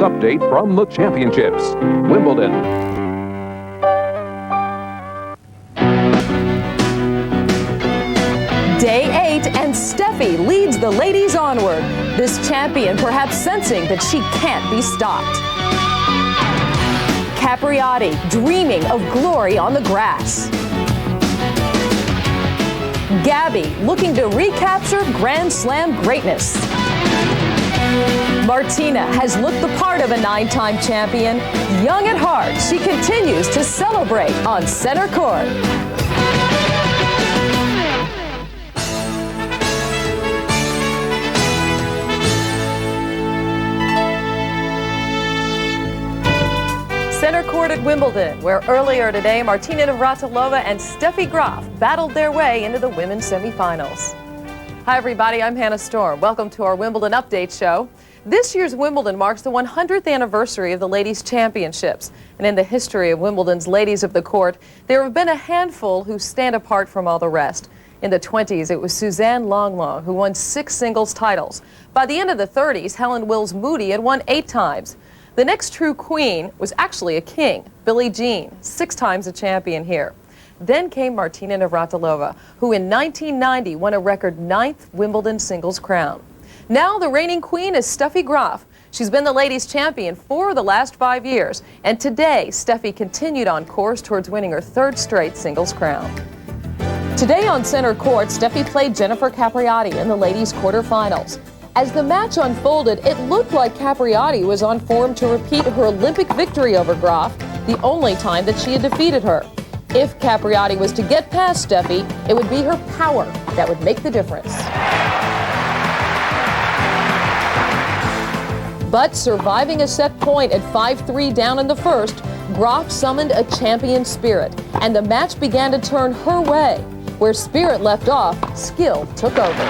update from the championships. Wimbledon. Day 8, and Steffi leads the ladies onward. This champion perhaps sensing that she can't be stopped. Capriati dreaming of glory on the grass. Gabby looking to recapture Grand Slam greatness. Martina has looked the part of a 9-time champion. Young at heart, she continues to celebrate on center court. Center court at Wimbledon, where earlier today Martina Navratilova and Steffi Graf battled their way into the women's semifinals. Hi everybody, I'm Hannah Storm. Welcome to our Wimbledon Update Show. This year's Wimbledon marks the 100th anniversary of the Ladies' Championships. And in the history of Wimbledon's ladies of the court, there have been a handful who stand apart from all the rest. In the 20s, it was Suzanne Longlong who won 6 singles titles. By the end of the 30s, Helen Wills Moody had won 8 times. The next true queen was actually a king, Billie Jean, 6 times a champion here. Then came Martina Navratilova, who in 1990 won a record 9th Wimbledon singles crown. Now the reigning queen is Steffi Graf. She's been the ladies' champion for the last 5 years, and today Steffi continued on course towards winning her 3rd straight singles crown. Today on center court, Steffi played Jennifer Capriati in the ladies' quarterfinals. As the match unfolded, it looked like Capriati was on form to repeat her Olympic victory over Graf, the only time that she had defeated her. If Capriati was to get past Steffi, it would be her power that would make the difference. But surviving a set point at 5-3 down in the first, Graf summoned a champion spirit, and the match began to turn her way. Where spirit left off, skill took over.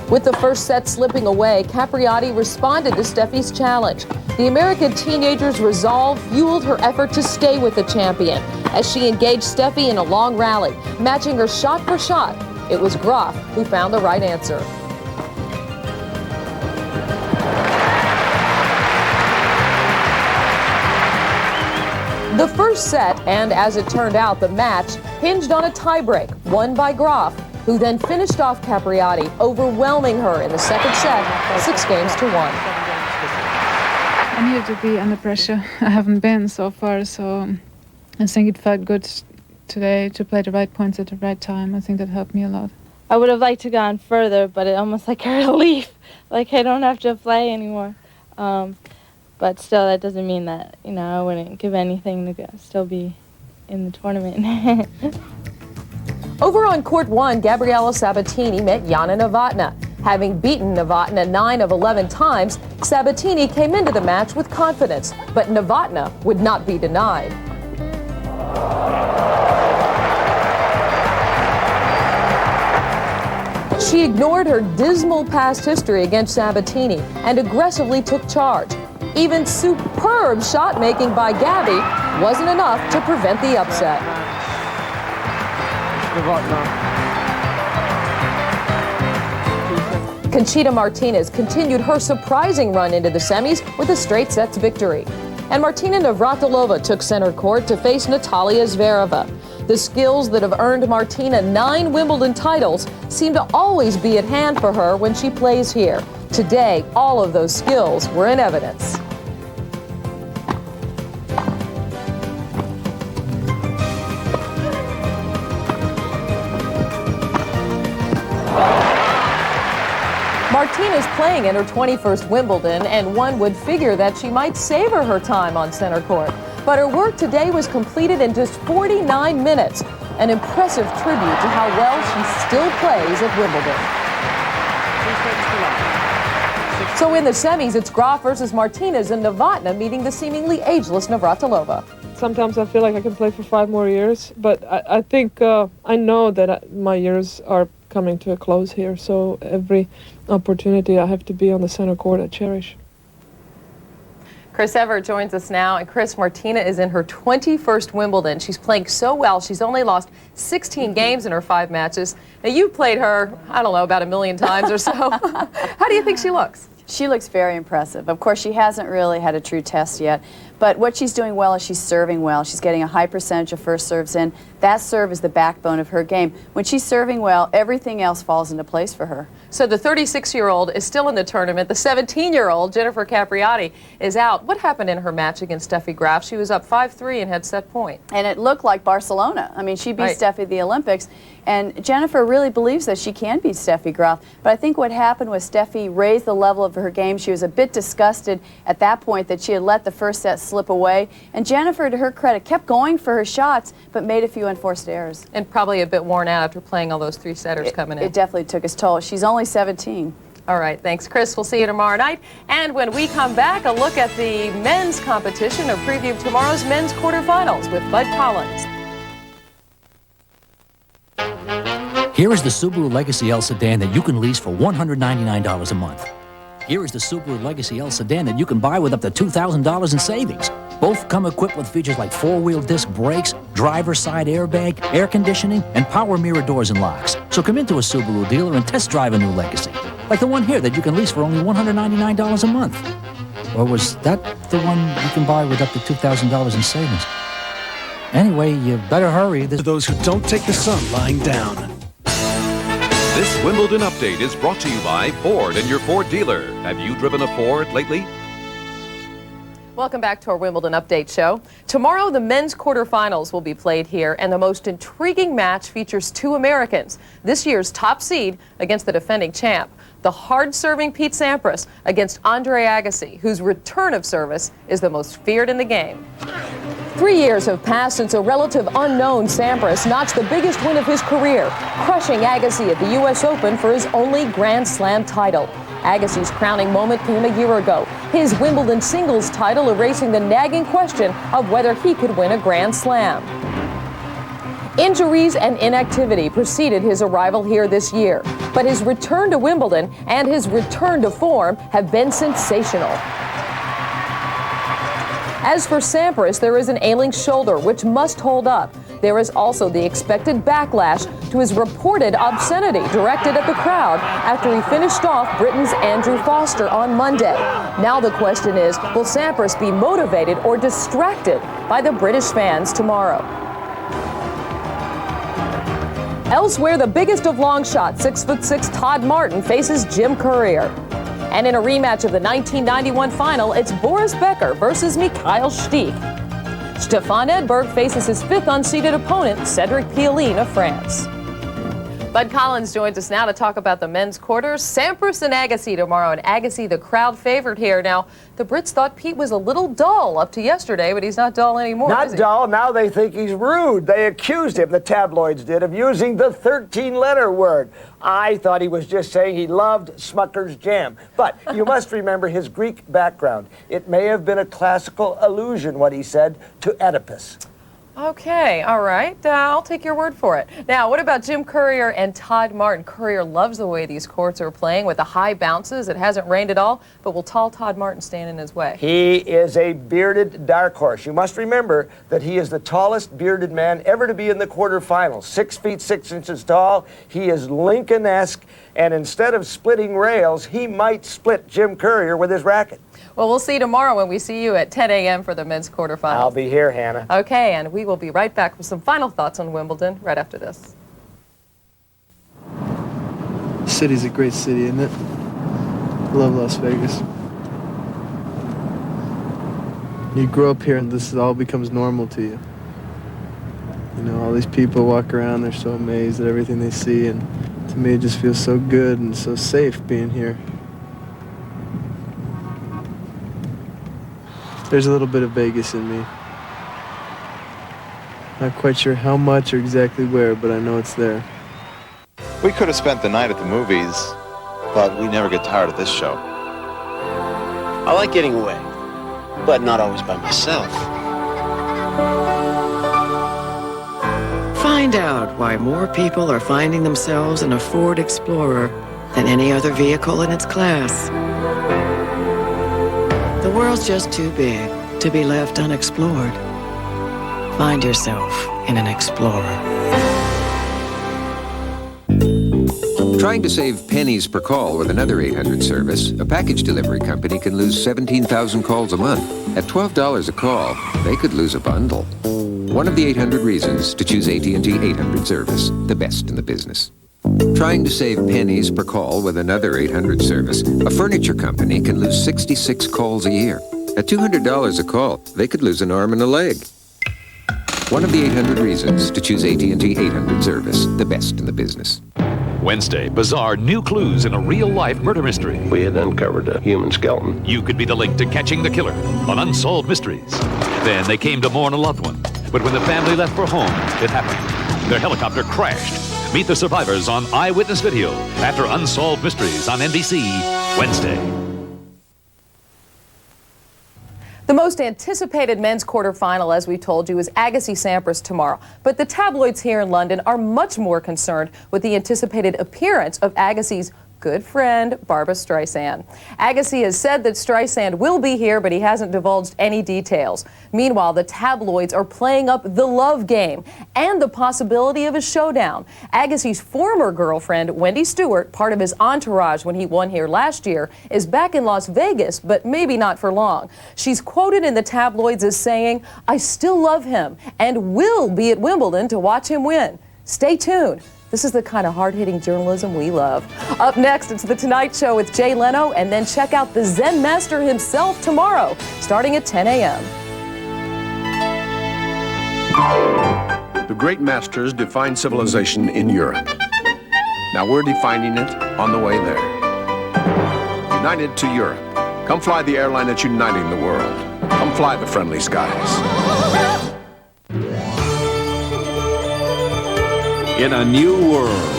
With the first set slipping away, Capriati responded to Steffi's challenge. The American teenager's resolve fueled her effort to stay with the champion as she engaged Steffi in a long rally, matching her shot for shot. It was Graf who found the right answer. The first set, and as it turned out, the match, hinged on a tiebreak won by Graf, who then finished off Capriati, overwhelming her in the second set, 6-1. I needed to be under pressure. I haven't been so far, so I think it felt good today to play the right points at the right time. I think that helped me a lot. I would have liked to gone further, but it almost like a relief, like I don't have to play anymore. But still, that doesn't mean that, I wouldn't give anything to still be in the tournament. Over on court 1, Gabriela Sabatini met Jana Novotná. Having beaten Novotná 9 of 11 times, Sabatini came into the match with confidence, but Novotná would not be denied. She ignored her dismal past history against Sabatini and aggressively took charge. Even superb shot-making by Gabby wasn't enough to prevent the upset. Conchita Martinez continued her surprising run into the semis with a straight sets victory. And Martina Navratilova took center court to face Natalia Zvereva. The skills that have earned Martina 9 Wimbledon titles seem to always be at hand for her when she plays here. Today, all of those skills were in evidence. Martina's playing in her 21st Wimbledon, and one would figure that she might savor her time on center court. But her work today was completed in just 49 minutes, an impressive tribute to how well she still plays at Wimbledon. So in the semis, it's Graf versus Martinez and Novotná meeting the seemingly ageless Navratilova. Sometimes I feel like I can play for 5 more years, but I think I know that my years are coming to a close here, so every opportunity I have to be on the center court I cherish. Chris Everett joins us now. And Chris, Martina is in her 21st Wimbledon. She's playing so well. She's only lost 16 games in her 5 matches. Now, you've played her, I don't know, about 1 million times or so. How do you think she looks? She looks very impressive. Of course, she hasn't really had a true test yet, but what she's doing well is she's serving well. She's getting a high percentage of first serves in. That serve is the backbone of her game. When she's serving well, everything else falls into place for her. So the 36-year-old is still in the tournament. The 17-year-old, Jennifer Capriati, is out. What happened in her match against Steffi Graf? She was up 5-3 and had set point. And it looked like Barcelona. I mean, she beat Right. Steffi at the Olympics, and Jennifer really believes that she can beat Steffi Graf. But I think what happened was Steffi raised the level of her game. She was a bit disgusted at that point that she had let the first set slip away. And Jennifer, to her credit, kept going for her shots, but made a few unforced errors. And probably a bit worn out after playing all those 3-setters coming in. It definitely took its toll. She's only 17. All right, thanks, Chris. We'll see you tomorrow night. And when we come back, a look at the men's competition, a preview of tomorrow's men's quarterfinals with Bud Collins. Here is the Subaru Legacy L sedan that you can lease for $199 a month. Here is the Subaru Legacy L sedan that you can buy with up to $2,000 in savings. Both come equipped with features like 4-wheel disc brakes, driver's side airbag, air conditioning, and power mirror doors and locks. So come into a Subaru dealer and test drive a new Legacy, like the one here that you can lease for only $199 a month. Or was that the one you can buy with up to $2,000 in savings? Anyway, you better hurry. To those who don't take the sun lying down. This Wimbledon update is brought to you by Ford and your Ford dealer. Have you driven a Ford lately? Welcome back to our Wimbledon Update show. Tomorrow, the men's quarterfinals will be played here, and the most intriguing match features 2 Americans. This year's top seed against the defending champ, the hard-serving Pete Sampras against Andre Agassi, whose return of service is the most feared in the game. 3 years have passed since a relative unknown Sampras notched the biggest win of his career, crushing Agassi at the U.S. Open for his only Grand Slam title. Agassi's crowning moment came a year ago, his Wimbledon singles title erasing the nagging question of whether he could win a Grand Slam. Injuries and inactivity preceded his arrival here this year, but his return to Wimbledon and his return to form have been sensational. As for Sampras, there is an ailing shoulder which must hold up. There is also the expected backlash to his reported obscenity directed at the crowd after he finished off Britain's Andrew Foster on Monday. Now the question is, will Sampras be motivated or distracted by the British fans tomorrow? Elsewhere, the biggest of long shots, 6'6" Todd Martin faces Jim Courier. And in a rematch of the 1991 final, it's Boris Becker versus Mikhail Stich. Stefan Edberg faces his 5th unseeded opponent, Cedric Pioline of France. Bud Collins joins us now to talk about the men's quarters. Sampras and Agassi tomorrow, and Agassi the crowd favorite here. Now, the Brits thought Pete was a little dull up to yesterday, but he's not dull anymore, is Not he? dull. Now they think he's rude. They accused him, the tabloids did, of using the 13-letter word. I thought he was just saying he loved Smucker's jam. But you must remember his Greek background. It may have been a classical allusion, what he said, to Oedipus. Okay, all right. I'll take your word for it. Now, what about Jim Courier and Todd Martin? Courier loves the way these courts are playing with the high bounces. It hasn't rained at all, but will tall Todd Martin stand in his way? He is a bearded dark horse. You must remember that he is the tallest bearded man ever to be in the quarterfinals. 6 feet 6 inches tall. He is Lincoln-esque, and instead of splitting rails, he might split Jim Courier with his racket. Well, we'll see you tomorrow when we see you at 10 a.m. for the men's quarterfinals. I'll be here, Hannah. Okay, and we will be right back with some final thoughts on Wimbledon right after this. The city's a great city, isn't it? Love Las Vegas. You grow up here and this all becomes normal to you. You know, all these people walk around, they're so amazed at everything they see, and to me it just feels so good and so safe being here. There's a little bit of Vegas in me. Not quite sure how much or exactly where, but I know it's there. We could have spent the night at the movies, but we never get tired of this show. I like getting away, but not always by myself. Find out why more people are finding themselves in a Ford Explorer than any other vehicle in its class. The world's just too big to be left unexplored. Find yourself in an explorer. Trying to save pennies per call with another 800 service, a package delivery company can lose 17,000 calls a month. At $12 a call, they could lose a bundle. One of the 800 reasons to choose AT&T 800 service, the best in the business. Trying to save pennies per call with another 800 service, a furniture company can lose 66 calls a year. At $200 a call, they could lose an arm and a leg. One of the 800 reasons to choose AT&T 800 service, the best in the business. Wednesday, bizarre new clues in a real-life murder mystery. We had uncovered a human skeleton. You could be the link to catching the killer on Unsolved Mysteries. Then they came to mourn a loved one. But when the family left for home, it happened. Their helicopter crashed. Meet the survivors on eyewitness video after Unsolved Mysteries on NBC Wednesday. The most anticipated men's quarterfinal, as we told you, is Agassi-Sampras tomorrow. But the tabloids here in London are much more concerned with the anticipated appearance of Agassi's good friend, Barbra Streisand. Agassi has said that Streisand will be here, but he hasn't divulged any details. Meanwhile, the tabloids are playing up the love game and the possibility of a showdown. Agassi's former girlfriend, Wendy Stewart, part of his entourage when he won here last year, is back in Las Vegas, but maybe not for long. She's quoted in the tabloids as saying, "I still love him and will be at Wimbledon to watch him win." Stay tuned. This is the kind of hard-hitting journalism we love. Up next, it's The Tonight Show with Jay Leno, and then check out the Zen Master himself tomorrow, starting at 10 a.m. The great masters defined civilization in Europe. Now we're defining it on the way there. United to Europe. Come fly the airline that's uniting the world. Come fly the friendly skies. In a new world,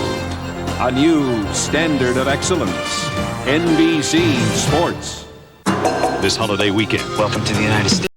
a new standard of excellence, NBC Sports. This holiday weekend, welcome to the United States.